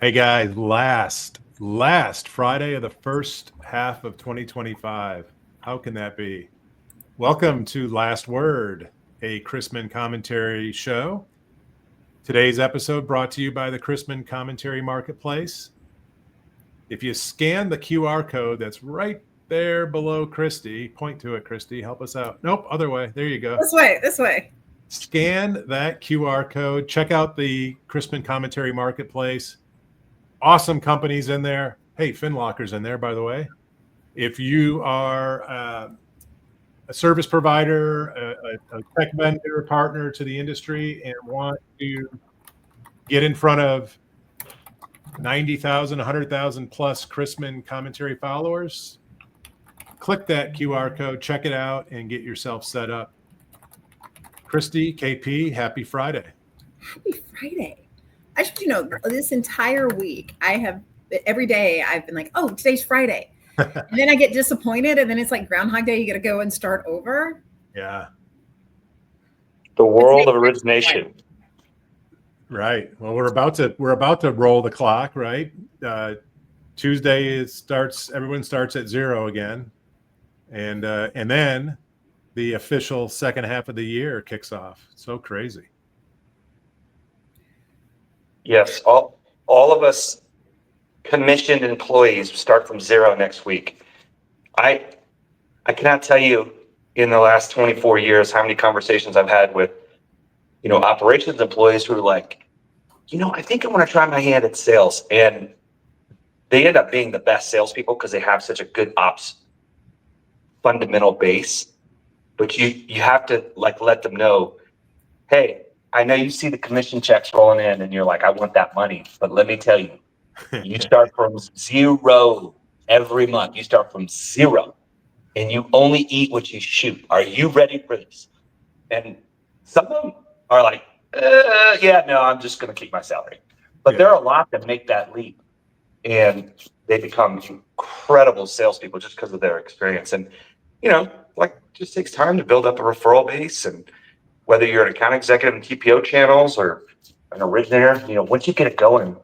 Hey guys, last Friday of the first half of 2025. How can that be? Welcome to Last Word, a Chrisman commentary show. Today's episode brought to you by the Chrisman Commentary Marketplace. If you scan the QR code that's right there below Christy, point to it, Christy, help us out. Nope, other way. There you go. This way. Scan that QR code. Check out the Chrisman Commentary Marketplace. Awesome companies in there. Hey, FinLocker's in there, by the way. If you are a service provider, a tech vendor, partner to the industry, and want to get in front of 90,000, 100,000 plus Chrisman commentary followers, click that QR code, check it out, and get yourself set up. Christy, KP, happy Friday. Happy Friday. I should, this entire week, every day I've been like, oh, today's Friday. And then I get disappointed, and then it's like Groundhog Day. You got to go and start over. Yeah. The world of origination. Right. Well, we're about to roll the clock, right? Tuesday everyone starts at 0 again. And then the official second half of the year kicks off. So crazy. Yes, all of us commissioned employees start from 0 next week. I cannot tell you in the last 24 years how many conversations I've had with, operations employees who are like, I think I want to try my hand at sales. And they end up being the best salespeople because they have such a good ops fundamental base. But you have to let them know, hey, I know you see the commission checks rolling in and you're like, I want that money. But let me tell you, you start from 0 every month. You start from 0 and you only eat what you shoot. Are you ready for this? And some of them are like, yeah, no, I'm just going to keep my salary. But there are a lot that make that leap and they become incredible salespeople just because of their experience. And, just takes time to build up a referral base. And whether you're an account executive in TPO channels or an originator, once you get it going,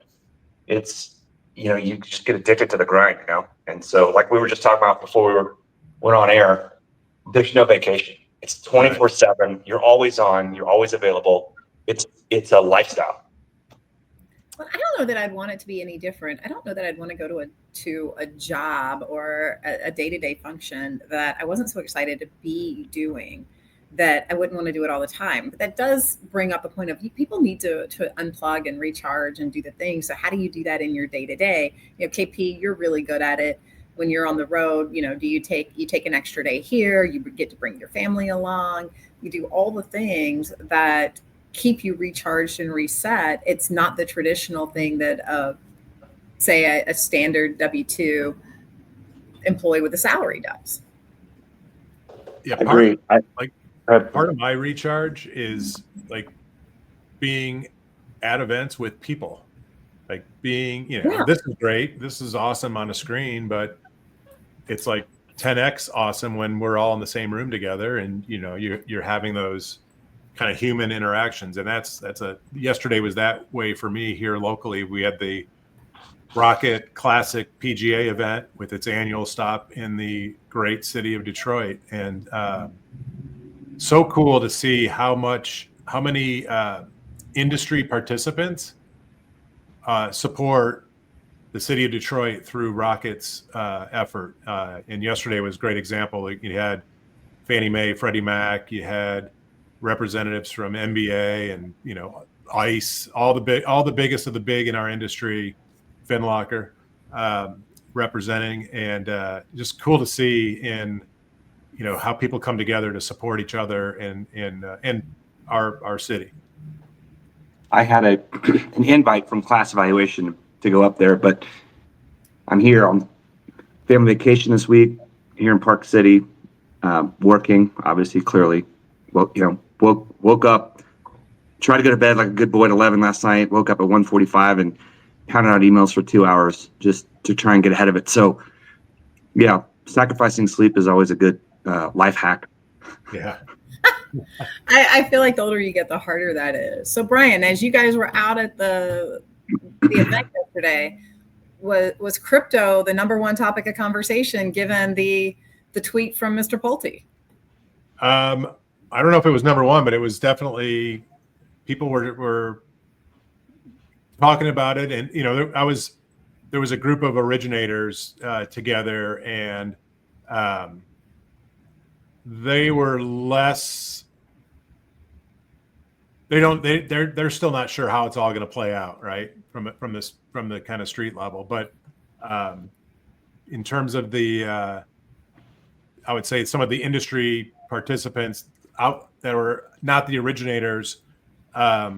it's, you just get addicted to the grind, And so like we were just talking about before we went on air, there's no vacation. It's 24/7. You're always on, you're always available. It's a lifestyle. Well, I don't know that I'd want it to be any different. I don't know that I'd want to go to a job or a day-to-day function that I wasn't so excited to be doing, that I wouldn't want to do it all the time. But that does bring up a point of people need to unplug and recharge and do the things. So how do you do that in your day-to-day? KP, you're really good at it. When you're on the road, do you take an extra day here? You get to bring your family along. You do all the things that keep you recharged and reset. It's not the traditional thing that say a standard W-2 employee with a salary does. Yeah, Agreed. Part of my recharge is like being at events with people, like being, This is great, this is awesome on a screen, but it's like 10x awesome when we're all in the same room together and you're having those kind of human interactions. And yesterday was that way for me here locally. We had the Rocket Classic PGA event with its annual stop in the great city of Detroit. And so cool to see how many industry participants support the city of Detroit through Rocket's effort. And yesterday was a great example. You had Fannie Mae, Freddie Mac, you had representatives from NBA and ICE, all the biggest of the big in our industry, FinLocker, representing, and just cool to see in how people come together to support each other in our city. I had an invite from class evaluation to go up there, but I'm here on family vacation this week here in Park City, working, obviously, clearly. Well, woke up, tried to go to bed like a good boy at 11 last night, woke up at 1:45 and counted out emails for 2 hours just to try and get ahead of it. So, sacrificing sleep is always a good life hack. Yeah. I feel like the older you get, the harder that is. So, Brian, as you guys were out at the event yesterday. Was crypto the number one topic of conversation given the tweet from Mr. Pulte? I don't know if it was number one, but it was definitely people were talking about it, and there was a group of originators together, and they were less. They're still not sure how it's all going to play out, right? From the kind of street level, but in terms of the, I would say some of the industry participants out that were not the originators. I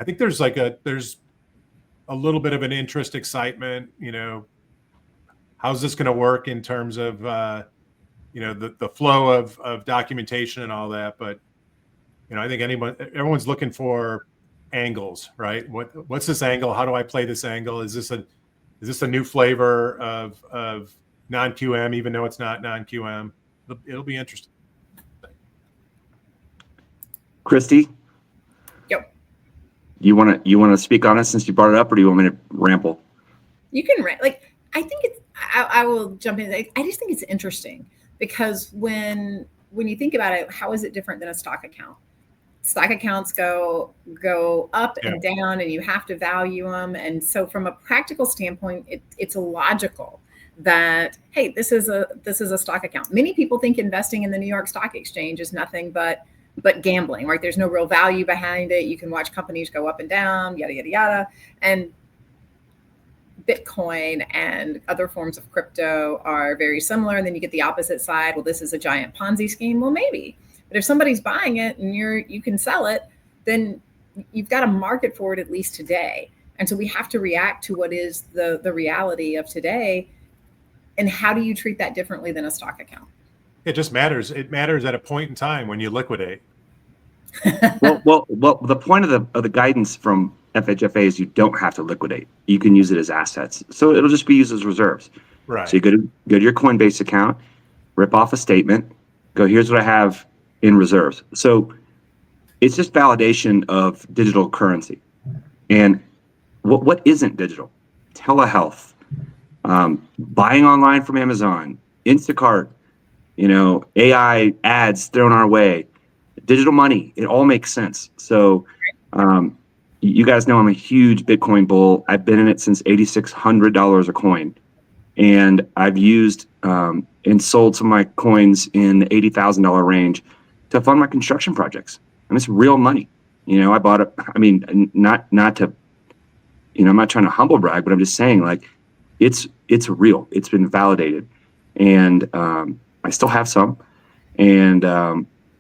think there's a little bit of an interest, excitement. How's this going to work in terms of the flow of documentation and all that? But I think everyone's looking for angles, right? What's this angle? How do I play this angle? Is this a new flavor of non-QM, even though it's not non-QM? It'll be interesting. Christy? Yep. You want to speak on it since you brought it up, or do you want me to ramble? You can I think I will jump in. I just think it's interesting because when you think about it, how is it different than a stock account? Stock accounts go up and down, and you have to value them. And so from a practical standpoint, it's logical that, hey, this is a stock account. Many people think investing in the New York Stock Exchange is nothing but gambling, right? There's no real value behind it. You can watch companies go up and down, yada, yada, yada. And Bitcoin and other forms of crypto are very similar. And then you get the opposite side. Well, this is a giant Ponzi scheme. Well, maybe. But if somebody's buying it and you can sell it, then you've got a market for it, at least today. And so we have to react to what is the reality of today. And how do you treat that differently than a stock account? It just matters. It matters at a point in time when you liquidate. well, the point of the guidance from FHFA is you don't have to liquidate. You can use it as assets. So it'll just be used as reserves. Right. So you go to your Coinbase account, rip off a statement, go, here's what I have in reserves. So it's just validation of digital currency. And what isn't digital? Telehealth, buying online from Amazon, Instacart, AI ads thrown our way, digital money, it all makes sense. So you guys know I'm a huge Bitcoin bull. I've been in it since $8,600 a coin. And I've used and sold some of my coins in the $80,000 range to fund my construction projects. And it's real money. I bought it. I mean, not to, I'm not trying to humble brag, but I'm just saying, it's real. It's been validated. And I still have some. And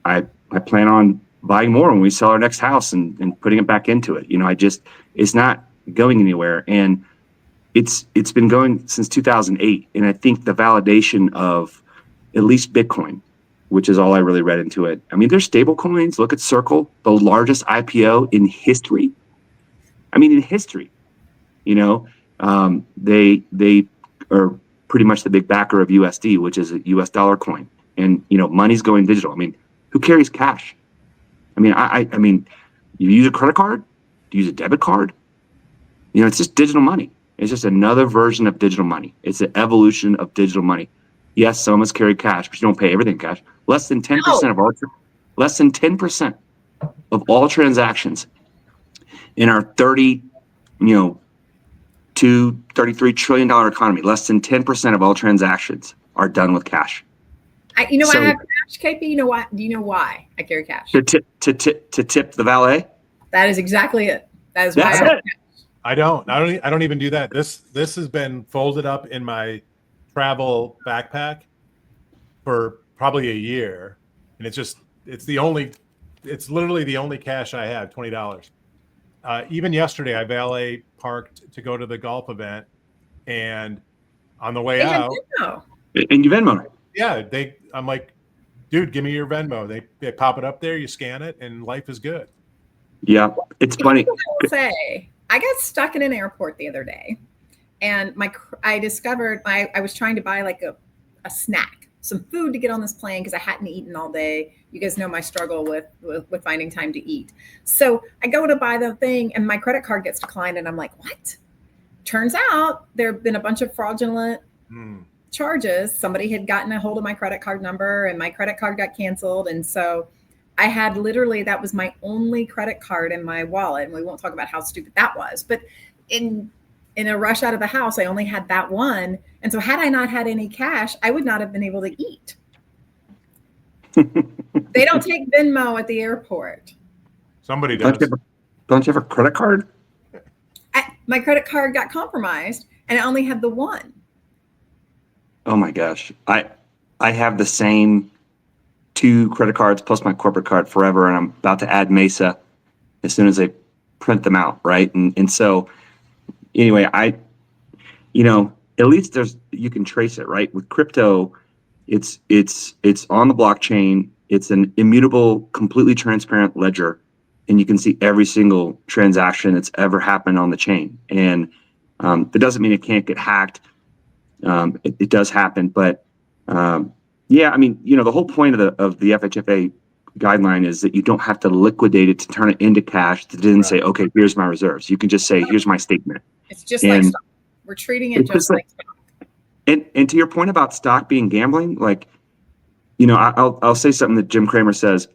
I plan on buying more when we sell our next house and putting it back into it. It's not going anywhere. And it's been going since 2008. And I think the validation of at least Bitcoin, which is all I really read into it. I mean, there's stable coins. Look at Circle, the largest IPO in history. In history, they are pretty much the big backer of USD, which is a US dollar coin. And, money's going digital. Who carries cash? I mean, you use a credit card? Do you use a debit card? It's just digital money. It's just another version of digital money. It's an evolution of digital money. Yes, some of us carry cash, but you don't pay everything cash. Less than 10% of all transactions in our $33 trillion economy, less than 10% of all transactions are done with cash. I have cash, KP. You know why? Do you know why I carry cash? To tip the valet? That is exactly it. That is why I have cash. I don't even do that. This has been folded up in my travel backpack for probably a year, and it's literally the only cash I have, $20. Even yesterday, I valet parked to go to the golf event, and on the way out, and you Venmo. Yeah, I'm like, dude, give me your Venmo. They pop it up there, you scan it, and life is good. Yeah, it's funny. I will say, I got stuck in an airport the other day, and I discovered I was trying to buy a snack, some food to get on this plane because I hadn't eaten all day. You guys know my struggle with finding time to eat. So I go to buy the thing, and my credit card gets declined, and I'm like, what? turns out there have been a bunch of fraudulent Mm. charges. Somebody had gotten a hold of my credit card number and my credit card got canceled. And so I had literally, that was my only credit card in my wallet. And we won't talk about how stupid that was, but in a rush out of the house, I only had that one. And so had I not had any cash, I would not have been able to eat. They don't take Venmo at the airport. Somebody does. Don't you have a credit card? My credit card got compromised and I only had the one. Oh my gosh. I have the same 2 credit cards plus my corporate card forever, and I'm about to add Mesa as soon as they print them out, right? And so anyway, at least you can trace it, right? With crypto, it's on the blockchain. It's an immutable, completely transparent ledger, and you can see every single transaction that's ever happened on the chain. And that doesn't mean it can't get hacked. It does happen, but yeah, I mean, the whole point of the FHFA guideline is that you don't have to liquidate it to turn it into cash. To then say, okay, here's my reserves. You can just say, here's my statement. It's just like stock. We're treating it just like stock. And to your point about stock being gambling, like, I'll say something that Jim Cramer says.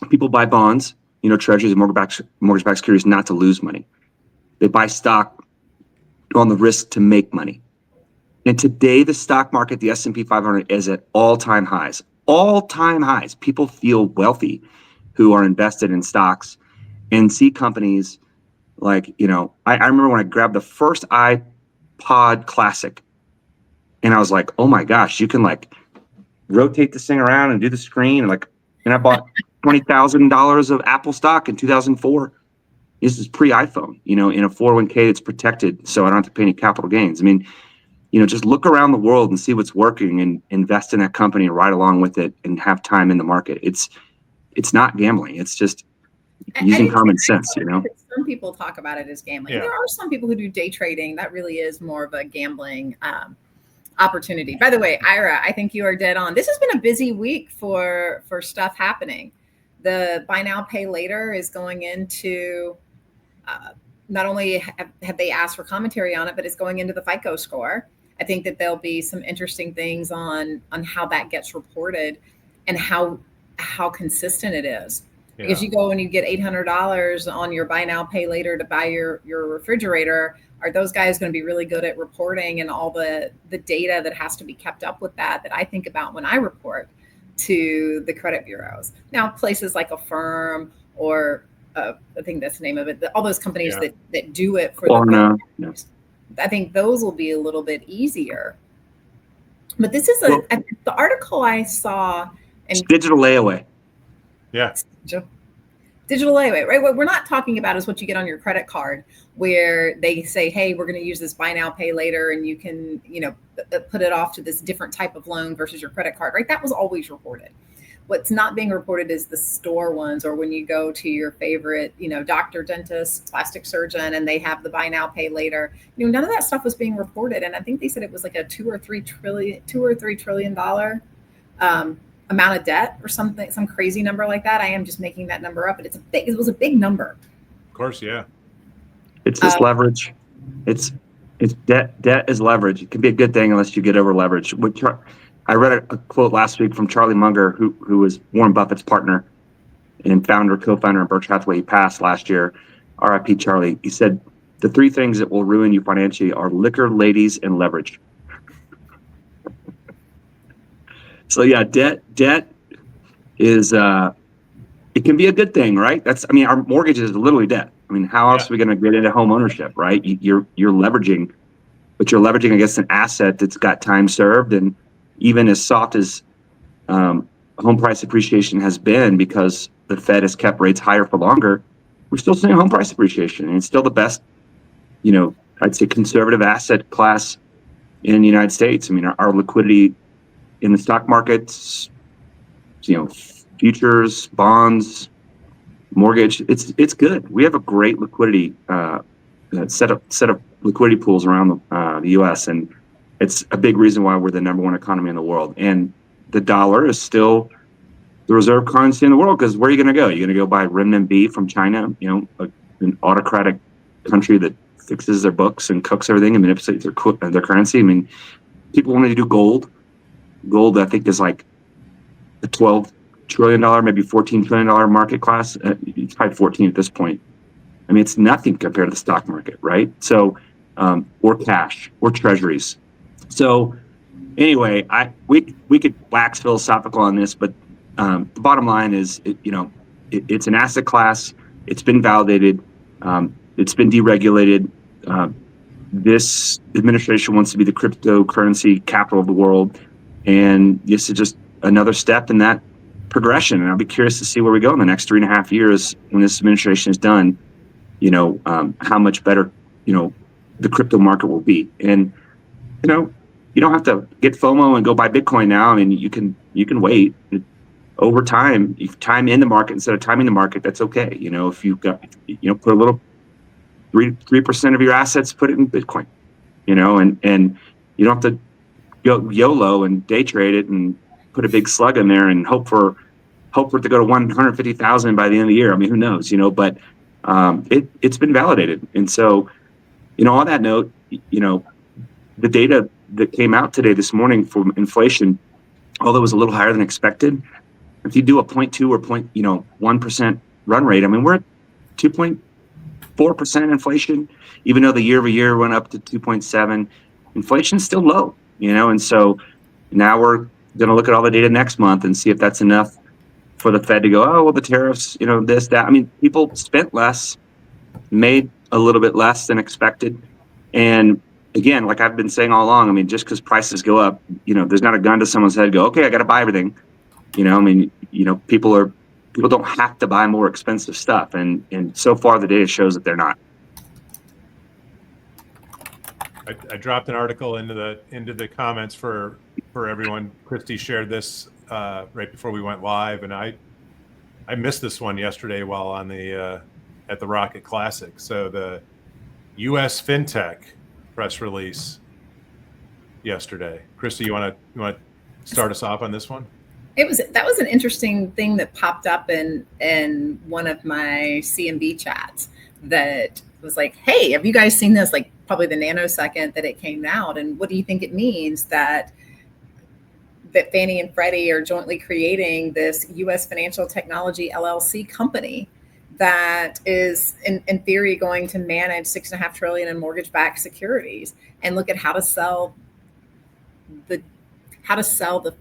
People buy bonds, treasuries and mortgage-backed securities not to lose money. They buy stock on the risk to make money. And today, the stock market, the S&P 500, is at all-time highs. All-time highs. People feel wealthy who are invested in stocks and see companies like, I remember when I grabbed the first iPod Classic, and I was like, oh my gosh, you can like rotate this thing around and do the screen. And I bought $20,000 of Apple stock in 2004. This is pre-iPhone, in a 401k that's protected, so I don't have to pay any capital gains. I mean, just look around the world and see what's working and invest in that company and ride along with it and have time in the market. It's not gambling. It's just using common sense, Some people talk about it as gambling. Yeah. There are some people who do day trading. That really is more of a gambling opportunity. By the way, Ira, I think you are dead on. This has been a busy week for stuff happening. The buy now, pay later is going into, not only have they asked for commentary on it, but it's going into the FICO score. I think that there'll be some interesting things on how that gets reported and how consistent it is. Yeah. Because you go and you get $800 on your buy now, pay later to buy your refrigerator. Are those guys going to be really good at reporting and all the data that has to be kept up with that I think about when I report to the credit bureaus? Now, places like Affirm or I think that's the name of it, all those companies that do it for the I think those will be a little bit easier. But this is the article I saw. And digital layaway. Yeah. Digital layaway, right? What we're not talking about is what you get on your credit card, where they say, hey, we're going to use this buy now, pay later, and you can, put it off to this different type of loan versus your credit card, right? That was always reported. What's not being reported is the store ones, or when you go to your favorite, doctor, dentist, plastic surgeon, and they have the buy now, pay later. None of that stuff was being reported. And I think they said it was like a $2 or $3 trillion amount of debt or something, some crazy number like that. I am just making that number up, but it was a big number. Of course, yeah. It's just leverage. It's debt. Debt is leverage. It can be a good thing unless you get over leverage. I read a quote last week from Charlie Munger, who was Warren Buffett's partner and co-founder of Berkshire Hathaway. He passed last year. R.I.P. Charlie. He said, the 3 things that will ruin you financially are liquor, ladies, and leverage. So yeah, debt is, it can be a good thing, right? Our mortgage is literally debt. How else are we going to get into home ownership, right? You're leveraging, but you're leveraging against an asset that's got time served. And even as soft as home price appreciation has been, because the Fed has kept rates higher for longer, we're still seeing home price appreciation. And it's still the best, I'd say conservative asset class in the United States. Our liquidity in the stock markets, futures, bonds, mortgage, it's good. We have a great liquidity set of liquidity pools around the U.S. and it's a big reason why we're the number 1 economy in the world. And the dollar is still the reserve currency in the world, because where are you going to go? You're going to go buy renminbi from China, an autocratic country that fixes their books and cooks everything and manipulates their currency. I mean, people wanted to do gold. Gold, I think, is like a $12 trillion, maybe $14 trillion market class. It's probably 14 at this point. I mean, it's nothing compared to the stock market, right? So, or cash or treasuries. So anyway, we could wax philosophical on this, but the bottom line is, it's an asset class. It's been validated. It's been deregulated. This administration wants to be the cryptocurrency capital of the world. And this is just another step in that progression. And I'll be curious to see where we go in the next 3.5 years when this administration is done, how much better, the crypto market will be. And, you don't have to get FOMO and go buy Bitcoin now. I mean, you can wait. Over time, if time in the market instead of timing the market, that's okay. If you've got, put a little 3% of your assets, put it in Bitcoin, and you don't have to go YOLO and day trade it and put a big slug in there and hope for it to go to 150,000 by the end of the year. I mean, who knows, but it's been validated. And so, on that note, the data that came out this morning for inflation, although it was a little higher than expected, if you do a 0.2 or 1% run rate, I mean, we're at 2.4% inflation, even though the year over year went up to 2.7. Inflation is still low, and so now we're going to look at all the data next month and see if that's enough for the Fed to go, oh, well, the tariffs, this, that. I mean, people spent less, made a little bit less than expected. And again, like I've been saying all along, I mean, just because prices go up, there's not a gun to someone's head, go, okay, I got to buy everything. People don't have to buy more expensive stuff. And so far the data shows that they're not. I dropped an article into the comments for everyone. Christy shared this right before we went live, and I missed this one yesterday while on the at the Rocket Classic. So the U.S. FinTech press release yesterday. Christy, you want to start us off on this one? That was an interesting thing that popped up in one of my CMB chats that was like, hey, have you guys seen this? Like probably the nanosecond that it came out. And what do you think it means that Fannie and Freddie are jointly creating this U.S. Financial Technology LLC company that is in theory going to manage $6.5 trillion in mortgage-backed securities and look at how to sell the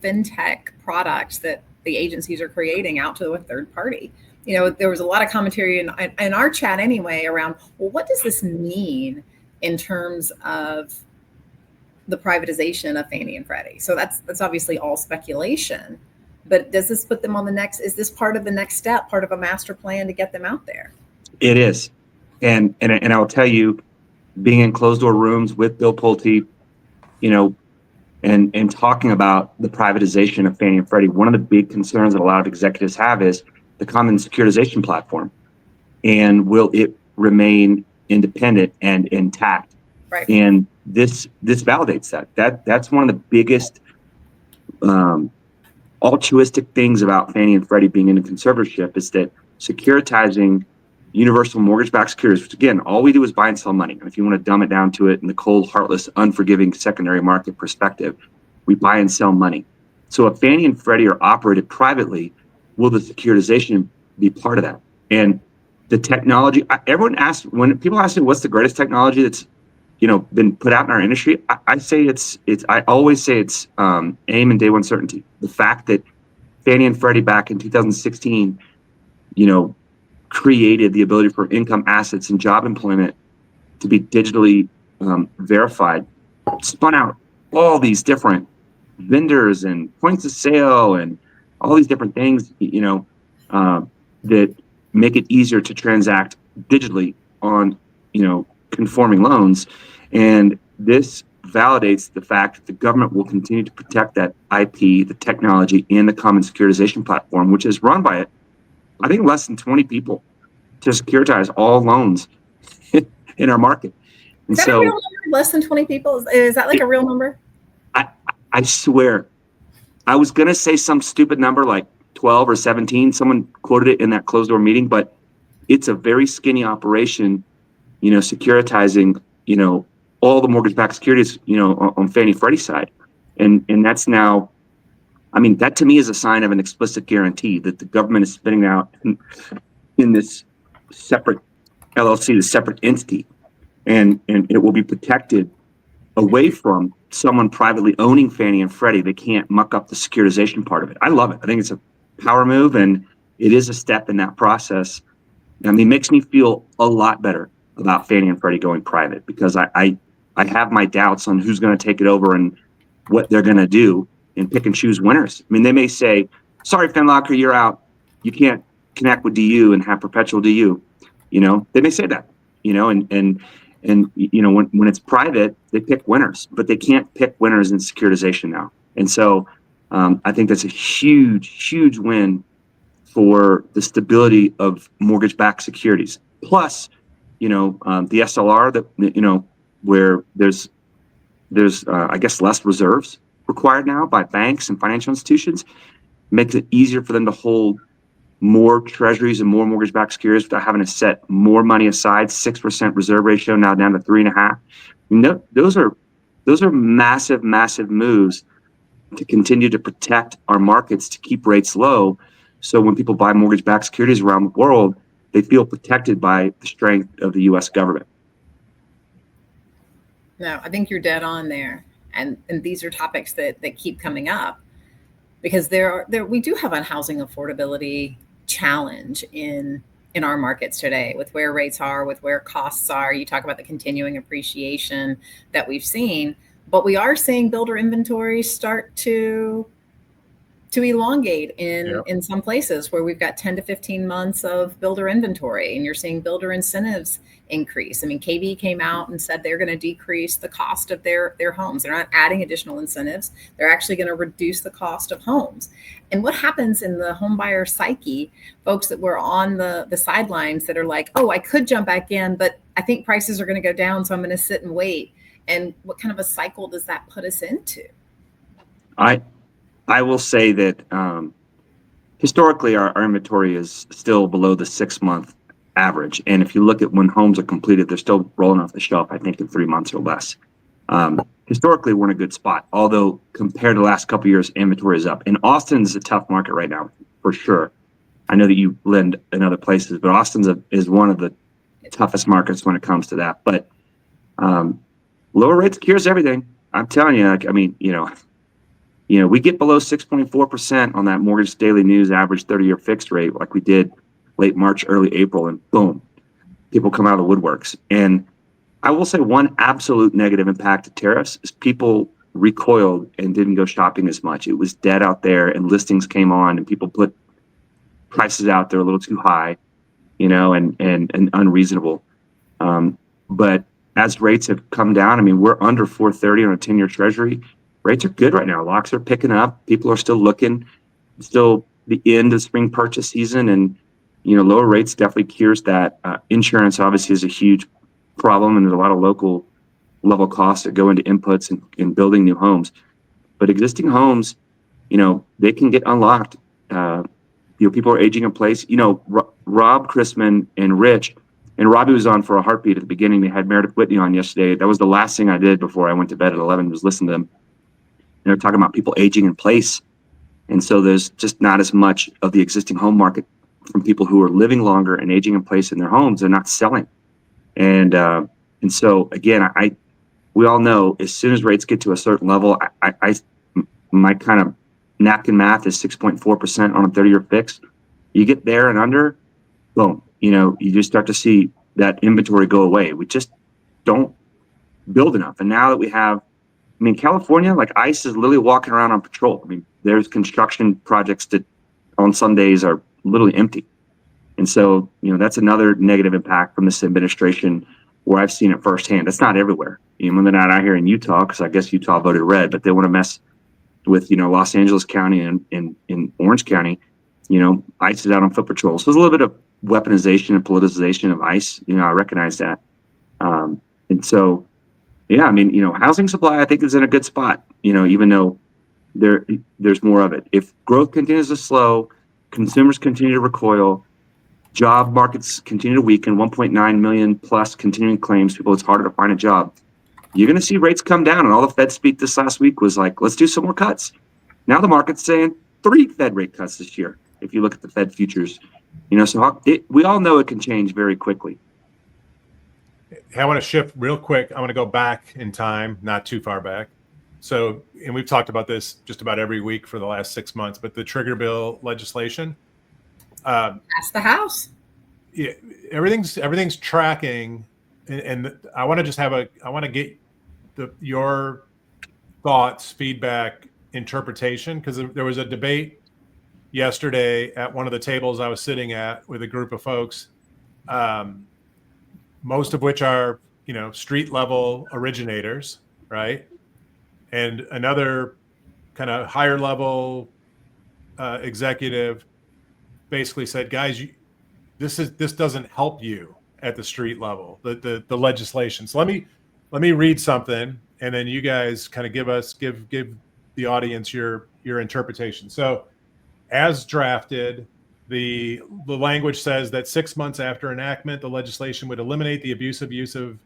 fintech products that the agencies are creating out to a third party. There was a lot of commentary in our chat anyway around, well, what does this mean in terms of the privatization of Fannie and Freddie? So that's obviously all speculation, but does this put them on is this part of the next step, part of a master plan to get them out there? It is. And I'll tell you, being in closed door rooms with Bill Pulte, and talking about the privatization of Fannie and Freddie, one of the big concerns that a lot of executives have is the common securitization platform. And will it remain independent and intact? Right. And this validates that. That's one of the biggest altruistic things about Fannie and Freddie being in a conservatorship is that securitizing universal mortgage-backed securities, which again, all we do is buy and sell money. And if you want to dumb it down to it in the cold, heartless, unforgiving secondary market perspective, we buy and sell money. So if Fannie and Freddie are operated privately, will the securitization be part of that? And the technology, when people ask me what's the greatest technology that's been put out in our industry, I always say it's AIM and day one certainty. The fact that Fannie and Freddie back in 2016, created the ability for income, assets, and job employment to be digitally verified, spun out all these different vendors and points of sale and all these different things, that make it easier to transact digitally on, conforming loans. And this validates the fact that the government will continue to protect that IP, the technology, and the common securitization platform, which is run by I think less than 20 people to securitize all loans in our market. And is that a real number? Less than 20 people? Is that like a real number? I swear. I was going to say some stupid number like 12 or 17. Someone quoted it in that closed door meeting, but it's a very skinny operation securitizing, all the mortgage-backed securities, on Fannie Freddie side. And that's now, that to me is a sign of an explicit guarantee that the government is spinning out in this separate LLC, the separate entity, and it will be protected away from someone privately owning Fannie and Freddie. They can't muck up the securitization part of it. I love it. I think it's a power move, and it is a step in that process. It makes me feel a lot better about Fannie and Freddie going private, because I have my doubts on who's going to take it over and what they're going to do and pick and choose winners. They may say, sorry, FinLocker, you're out. You can't connect with DU and have perpetual DU. They may say that, and when it's private, they pick winners, but they can't pick winners in securitization now. And so I think that's a huge, huge win for the stability of mortgage-backed securities. Plus, the SLR that, where there's I guess less reserves required now by banks and financial institutions, makes it easier for them to hold more treasuries and more mortgage-backed securities without having to set more money aside. 6% reserve ratio now down to 3.5%. Those are massive, massive moves to continue to protect our markets, to keep rates low. So when people buy mortgage-backed securities around the world, they feel protected by the strength of the U.S. government. No, I think you're dead on there. And these are topics that keep coming up, because we do have a housing affordability challenge in our markets today, with where rates are, with where costs are. You talk about the continuing appreciation that we've seen, but we are seeing builder inventories start to elongate in some places where we've got 10 to 15 months of builder inventory, and you're seeing builder incentives increase. KB came out and said they're going to decrease the cost of their homes. They're not adding additional incentives. They're actually going to reduce the cost of homes. And what happens in the home buyer psyche, folks that were on the sidelines that are like, oh, I could jump back in, but I think prices are going to go down, so I'm going to sit and wait. And what kind of a cycle does that put us into? I will say that historically our inventory is still below the 6-month average. And if you look at when homes are completed, they're still rolling off the shelf, I think, in 3 months or less. Historically, we're in a good spot, although compared to the last couple of years, inventory is up. And Austin is a tough market right now, for sure. I know that you lend in other places, but Austin is one of the toughest markets when it comes to that. But lower rates cures everything. I'm telling you, we get below 6.4% on that Mortgage Daily News average 30-year fixed rate, like we did late March, early April, and boom, people come out of the woodworks. And I will say one absolute negative impact of tariffs is people recoiled and didn't go shopping as much. It was dead out there, and listings came on, and people put prices out there a little too high, and unreasonable. But as rates have come down, we're under 4.30 on a 10-year Treasury. Rates are good right now. Locks are picking up. People are still looking. It's still the end of spring purchase season, and lower rates definitely cures that. Insurance obviously is a huge problem, and there's a lot of local level costs that go into inputs in building new homes. But existing homes, they can get unlocked. People are aging in place. Rob Chrisman and Rich, and Robbie was on for a heartbeat at the beginning. They had Meredith Whitney on yesterday. That was the last thing I did before I went to bed at 11, was listen to them. And they're talking about people aging in place. And so there's just not as much of the existing home market from people who are living longer and aging in place in their homes. They're not selling. And so, again, we all know as soon as rates get to a certain level, my kind of napkin math is 6.4% on a 30-year fix. You get there and under, boom, you just start to see that inventory go away. We just don't build enough. And now that we have, California, like ICE is literally walking around on patrol. There's construction projects that on Sundays are literally empty. And so, that's another negative impact from this administration where I've seen it firsthand. It's not everywhere. When they're not out here in Utah, because I guess Utah voted red, but they want to mess with, Los Angeles County and in Orange County, ICE is out on foot patrol. So there's a little bit of weaponization and politicization of ICE. I recognize that. And so, yeah, housing supply, I think, is in a good spot, even though there's more of it. If growth continues to slow, consumers continue to recoil, job markets continue to weaken, 1.9 million plus continuing claims, people, it's harder to find a job. You're going to see rates come down. And all the Fed speak this last week was like, let's do some more cuts. Now the market's saying 3 Fed rate cuts this year. If you look at the Fed futures, so we all know it can change very quickly. I want to shift real quick. I want to go back in time, not too far back. So, and we've talked about this just about every week for the last 6 months, but the trigger bill legislation. That's the House. Yeah, everything's tracking, and I want to just I want to get your thoughts, feedback, interpretation, because there was a debate yesterday at one of the tables I was sitting at with a group of folks, most of which are street level originators, right? And another kind of higher level executive basically said, guys, this doesn't help you at the street level, the legislation. So let me read something, and then you guys kind of give the audience your interpretation. So as drafted, the language says that 6 months after enactment, the legislation would eliminate the abusive use of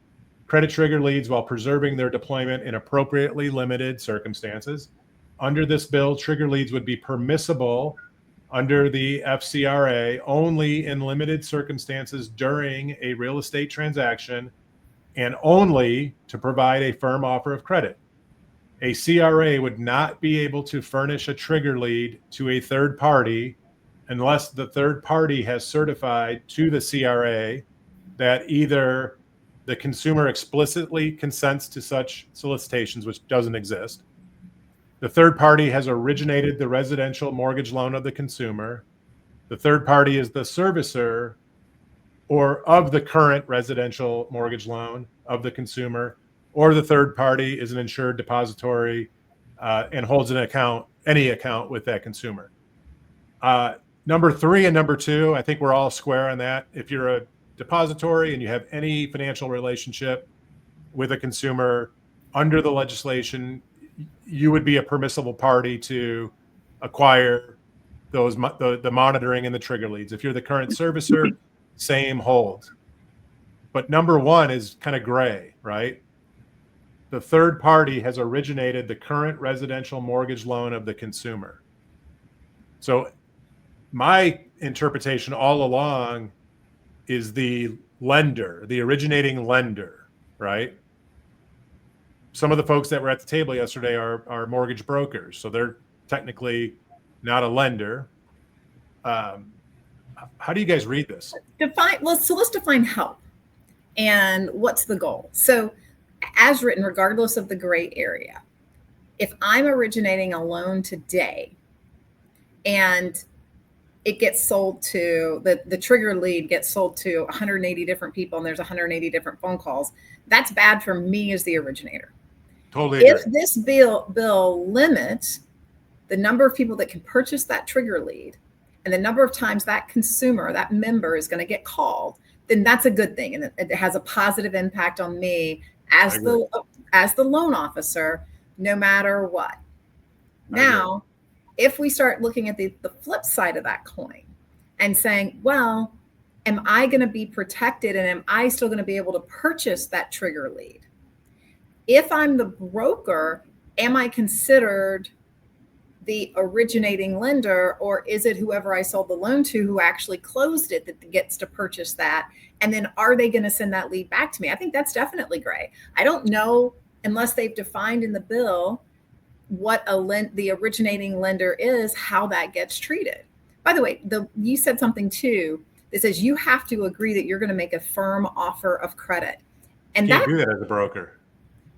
credit trigger leads while preserving their deployment in appropriately limited circumstances. Under this bill, trigger leads would be permissible under the FCRA only in limited circumstances during a real estate transaction and only to provide a firm offer of credit. A CRA would not be able to furnish a trigger lead to a third party unless the third party has certified to the CRA that either the consumer explicitly consents to such solicitations, which doesn't exist, the third party has originated the residential mortgage loan of the consumer, the third party is the servicer or of the current residential mortgage loan of the consumer, or the third party is an insured depository and holds any account with that consumer. Number 3 and number 2, I think we're all square on that. If you're a depository and you have any financial relationship with a consumer under the legislation, you would be a permissible party to acquire the monitoring and the trigger leads. If you're the current servicer, same holds. But number 1 is kind of gray, right? The third party has originated the current residential mortgage loan of the consumer. So my interpretation all along is the lender, the originating lender, right? Some of the folks that were at the table yesterday are mortgage brokers, so they're technically not a lender. How do you guys read this? Let's define help and what's the goal. So as written, regardless of the gray area, if I'm originating a loan today and it gets sold to the trigger lead gets sold to 180 different people and there's 180 different phone calls, that's bad for me as the originator. Totally agree. If this bill limits the number of people that can purchase that trigger lead and the number of times that consumer, that member is going to get called, then that's a good thing. And it has a positive impact on me as the loan officer, no matter what. Now, if we start looking at the flip side of that coin and saying, well, am I going to be protected and am I still going to be able to purchase that trigger lead? If I'm the broker, am I considered the originating lender, or is it whoever I sold the loan to who actually closed it that gets to purchase that? And then are they going to send that lead back to me? I think that's definitely gray. I don't know, unless they've defined in the bill what the originating lender is, how that gets treated. By the way, you said something too that says you have to agree that you're going to make a firm offer of credit. And you can't do that as a broker.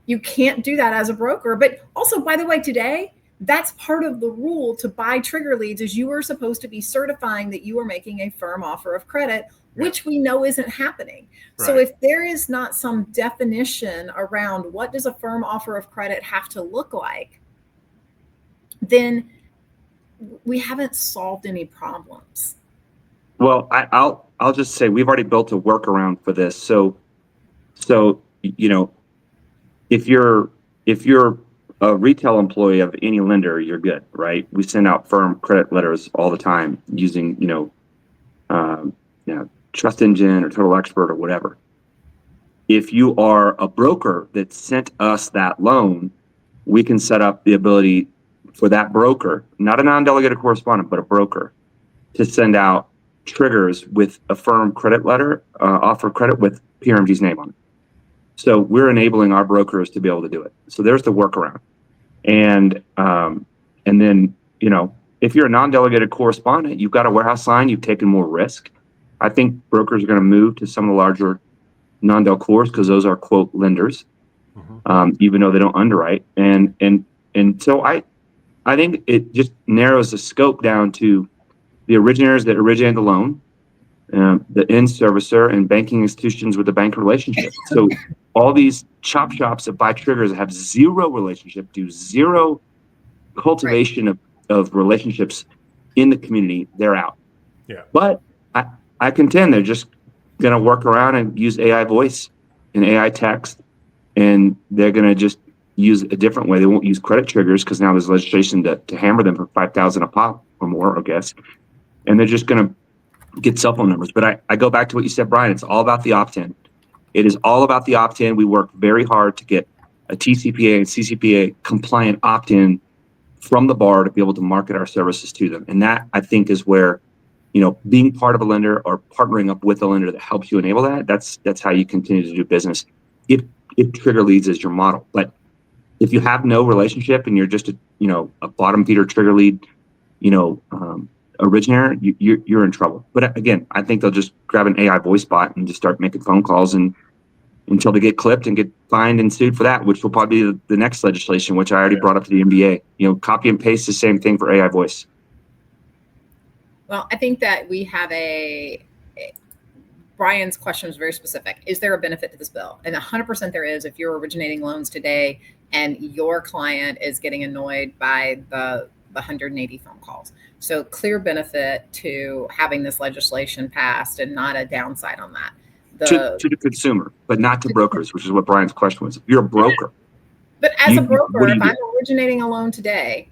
You can't do that as a broker. But also, by the way, today, that's part of the rule to buy trigger leads is you are supposed to be certifying that you are making a firm offer of credit, which we know isn't happening. Right. So if there is not some definition around what does a firm offer of credit have to look like, then we haven't solved any problems. Well, I'll just say we've already built a workaround for this. So if you're a retail employee of any lender, you're good, right? We send out firm credit letters all the time using Trust Engine or Total Expert or whatever. If you are a broker that sent us that loan, we can set up the ability for that broker, not a non-delegated correspondent, but a broker, to send out triggers with a firm credit letter, offer credit with PRMG's name on it. So we're enabling our brokers to be able to do it. So there's the workaround. And then, if you're a non-delegated correspondent, you've got a warehouse line, you've taken more risk. I think brokers are going to move to some of the larger non-del cores because those are quote lenders, even though they don't underwrite. And so I think it just narrows the scope down to the originators that originate the loan, the end servicer, and banking institutions with the bank relationship. So all these chop shops that buy triggers have zero relationship, do zero cultivation of relationships in the community, they're out. Yeah. But I contend they're just going to work around and use AI voice and AI text, and they're going to just use a different way. They won't use credit triggers because now there's legislation to hammer them for $5,000 a pop or more, I guess. And they're just going to get cell phone numbers. But I go back to what you said, Brian. It's all about the opt-in. It is all about the opt-in. We work very hard to get a TCPA and CCPA compliant opt-in from the bar to be able to market our services to them. And that, I think, is where, being part of a lender or partnering up with a lender that helps you enable that, that's how you continue to do business if trigger leads is your model. But if you have no relationship and you're just a bottom feeder trigger lead, originator, you're in trouble. But again, I think they'll just grab an AI voice bot and just start making phone calls and until they get clipped and get fined and sued for that, which will probably be the next legislation, which I already brought up to the NBA. Copy and paste the same thing for AI voice. Well, I think that we have Brian's question was very specific. Is there a benefit to this bill? And 100% there is if you're originating loans today and your client is getting annoyed by the 180 phone calls. So clear benefit to having this legislation passed and not a downside on that. To the consumer, but not to brokers, which is what Brian's question was. If you're a broker. But as a broker, if I'm originating a loan today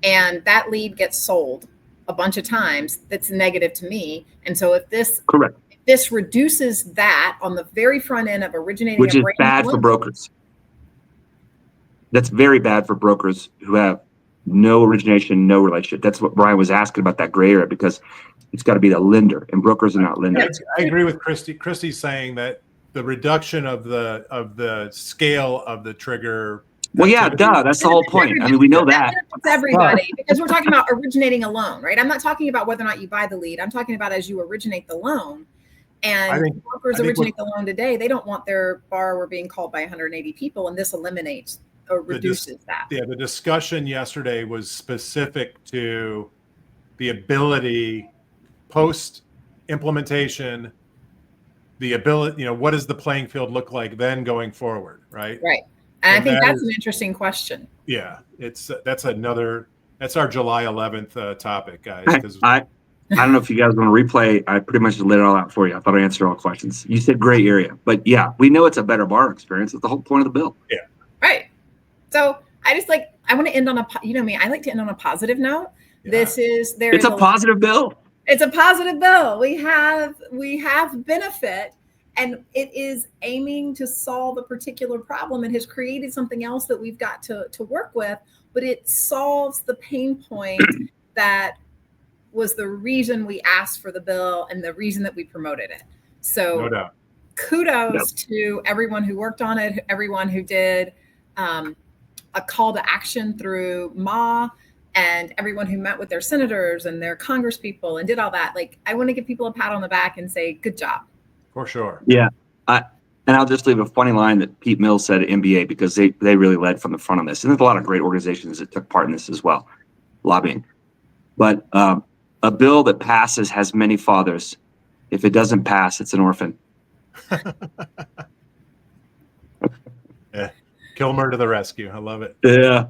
and that lead gets sold a bunch of times, that's negative to me. And so if this reduces that on the very front end of originating, which is bad for brokers. That's very bad for brokers who have no origination, no relationship. That's what Brian was asking about, that gray area, because it's got to be the lender, and brokers are not lenders. I agree with Christy. Christy's saying that the reduction of the scale of the trigger. Well, yeah, that's the whole point. I mean, we know that. It's everybody, because we're talking about originating a loan, right? I'm not talking about whether or not you buy the lead. I'm talking about as you originate the loan. And brokers originate the loan today, they don't want their borrower being called by 180 people, and this eliminates or reduces that. Yeah, the discussion yesterday was specific to the ability post implementation, the ability, what does the playing field look like then going forward, right? Right. And I think that's an interesting question. Yeah, that's our July 11th topic, guys. I don't know if you guys want to replay. I pretty much laid it all out for you. I thought I answered all questions. You said gray area, but yeah, we know it's a better bar experience. That's the whole point of the bill. Yeah. Right. So I want to end on I like to end on a positive note. Yeah. It's a positive bill. It's a positive bill. We have benefit, and it is aiming to solve a particular problem. It has created something else that we've got to work with, but it solves the pain point that was the reason we asked for the bill and the reason that we promoted it. So no doubt. Kudos to everyone who worked on it, everyone who did a call to action through MA, and everyone who met with their senators and their congresspeople and did all that. I want to give people a pat on the back and say, good job. For sure. Yeah. And I'll just leave a funny line that Pete Mills said at NBA, because they really led from the front of this. And there's a lot of great organizations that took part in this as well, lobbying. But a bill that passes has many fathers. If it doesn't pass, it's an orphan. Yeah. Kilmer to the rescue. I love it. Yeah.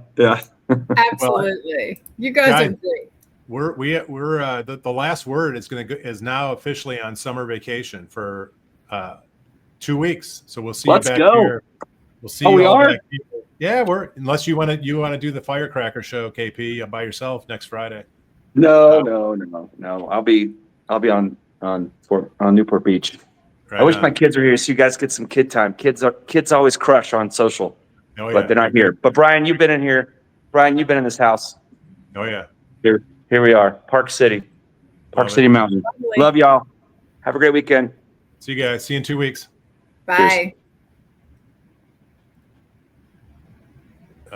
Absolutely. You guys are great. We're the last word is now officially on summer vacation for 2 weeks. So we'll see you back here. We'll see you all back here. Yeah, unless you want to do the firecracker show, KP, by yourself next Friday. No. I'll be on on Newport Beach. Right I wish on. my kids were here so you guys get some kid time. Kids always crush on social, Oh, but yeah. they're not here. But Brian, you've been in here. Brian, you've been in this house. Oh, yeah. Here we are, Park City Love City it. Mountain. Lovely. Love y'all. Have a great weekend. See you guys. See you in 2 weeks. Bye.